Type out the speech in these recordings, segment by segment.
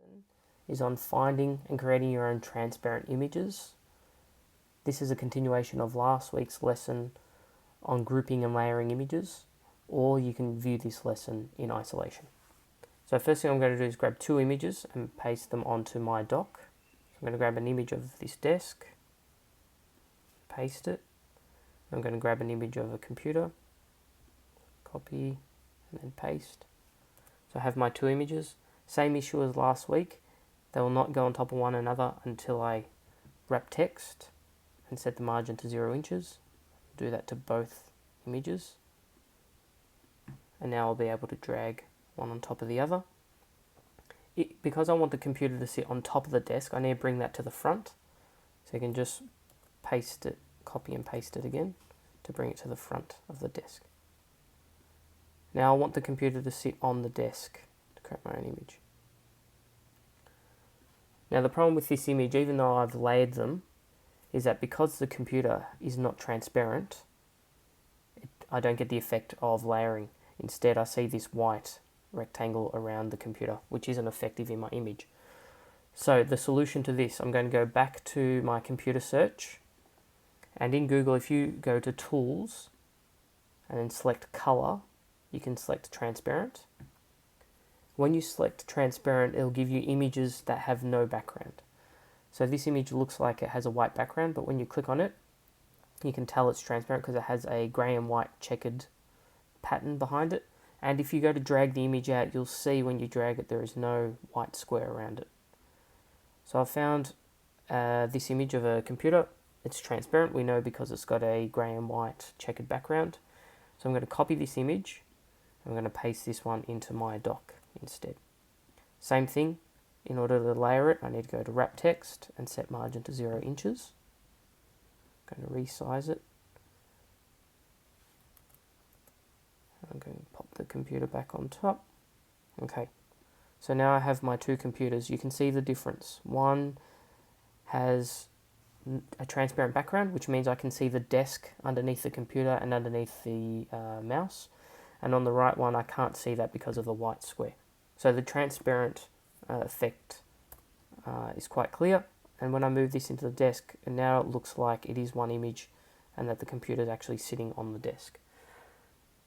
lesson is on finding and creating your own transparent images. This is a continuation of last week's lesson on grouping and layering images, or you can view this lesson in isolation. So first thing I'm going to do is grab two images and paste them onto my dock. So I'm going to grab an image of this desk, paste it. I'm going to grab an image of a computer, copy, and then paste. So I have my two images. Same issue as last week. They will not go on top of one another until I wrap text and set the margin to 0 inches. Do that to both images. And now I'll be able to drag one on top of the other. Because I want the computer to sit on top of the desk, I need to bring that to the front. So you can just paste it, copy and paste it again to bring it to the front of the desk. Now I want the computer to sit on the desk to create my own image. Now the problem with this image, even though I've layered them, is that because the computer is not transparent, I don't get the effect of layering. Instead, I see this white rectangle around the computer, which isn't effective in my image. So the solution to this, I'm going to go back to my computer search, and in Google, if you go to Tools and then select Color, you can select Transparent. When you select Transparent, it'll give you images that have no background. So this image looks like it has a white background, but when you click on it, you can tell it's transparent because it has a grey and white checkered pattern behind it. And if you go to drag the image out, you'll see when you drag it there is no white square around it. So I found this image of a computer. It's transparent, we know, because it's got a grey and white checkered background. So I'm going to copy this image. I'm going to paste this one into my dock instead. Same thing, in order to layer it, I need to go to wrap text and set margin to 0 inches. I'm going to resize it. I'm going to pop the computer back on top. Okay, so now I have my two computers. You can see the difference. One has a transparent background, which means I can see the desk underneath the computer and underneath the mouse. And on the right one, I can't see that because of the white square. So the transparent effect is quite clear. And when I move this into the desk, and now it looks like it is one image and that the computer is actually sitting on the desk.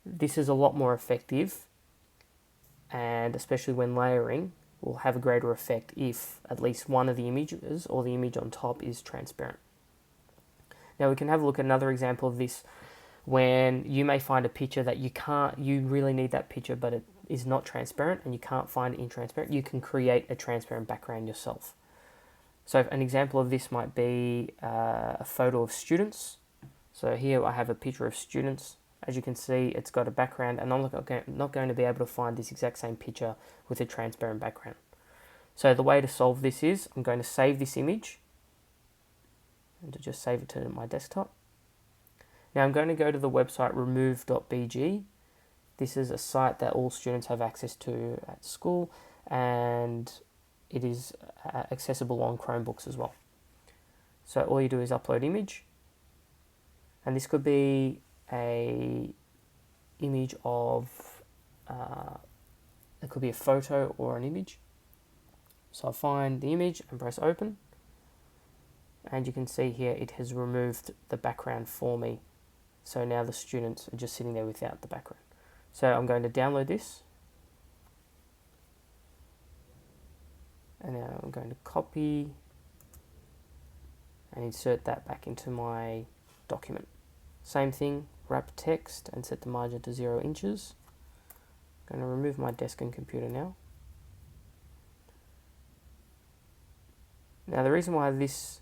This is a lot more effective, and especially when layering, will have a greater effect if at least one of the images or the image on top is transparent. Now we can have a look at another example of this when you may find a picture that you really need that picture, but it is not transparent and you can't find it in transparent. You can create a transparent background yourself. So an example of this might be a photo of students. So here I have a picture of students. As you can see, it's got a background, and I'm not going to be able to find this exact same picture with a transparent background. So the way to solve this is, I'm going to save this image, and to just save it to my desktop. Now I'm going to go to the website remove.bg. This is a site that all students have access to at school, and it is accessible on Chromebooks as well. So all you do is upload image, and this could be a image of, it could be a photo or an image. So I find the image and press open, and you can see here it has removed the background for me. So now the students are just sitting there without the background. So I'm going to download this, and now I'm going to copy and insert that back into my document. Same thing, wrap text and set the margin to 0 inches. I'm going to remove my desk and computer now. Now the reason why this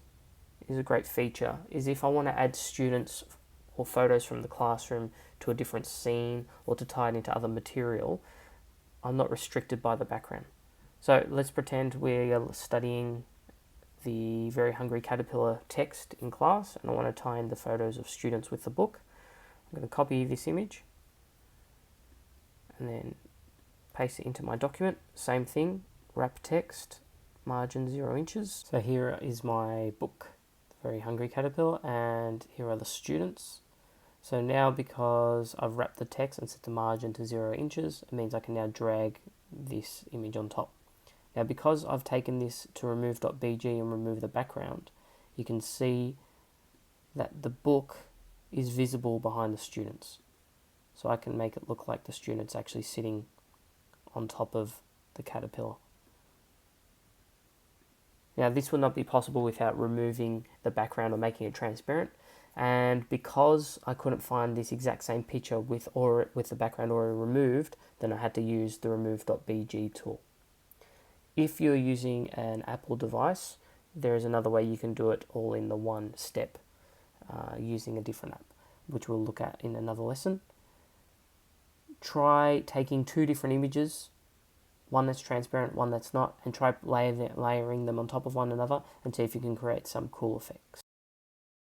is a great feature is if I want to add students or photos from the classroom to a different scene or to tie it into other material, I'm not restricted by the background. So let's pretend we are studying the Very Hungry Caterpillar text in class, and I want to tie in the photos of students with the book. I'm going to copy this image and then paste it into my document. Same thing, wrap text, margin 0 inches. So here is my book, The Very Hungry Caterpillar, and here are the students. So now, because I've wrapped the text and set the margin to 0 inches, it means I can now drag this image on top. Now, because I've taken this to remove.bg and remove the background, you can see that the book is visible behind the students. So I can make it look like the student's actually sitting on top of the caterpillar. Now, this would not be possible without removing the background or making it transparent. And because I couldn't find this exact same picture with the background already removed, then I had to use the remove.bg tool. If you're using an Apple device, there is another way you can do it all in the one step using a different app, which we'll look at in another lesson. Try taking two different images, one that's transparent, one that's not, and try layering them on top of one another and see if you can create some cool effects.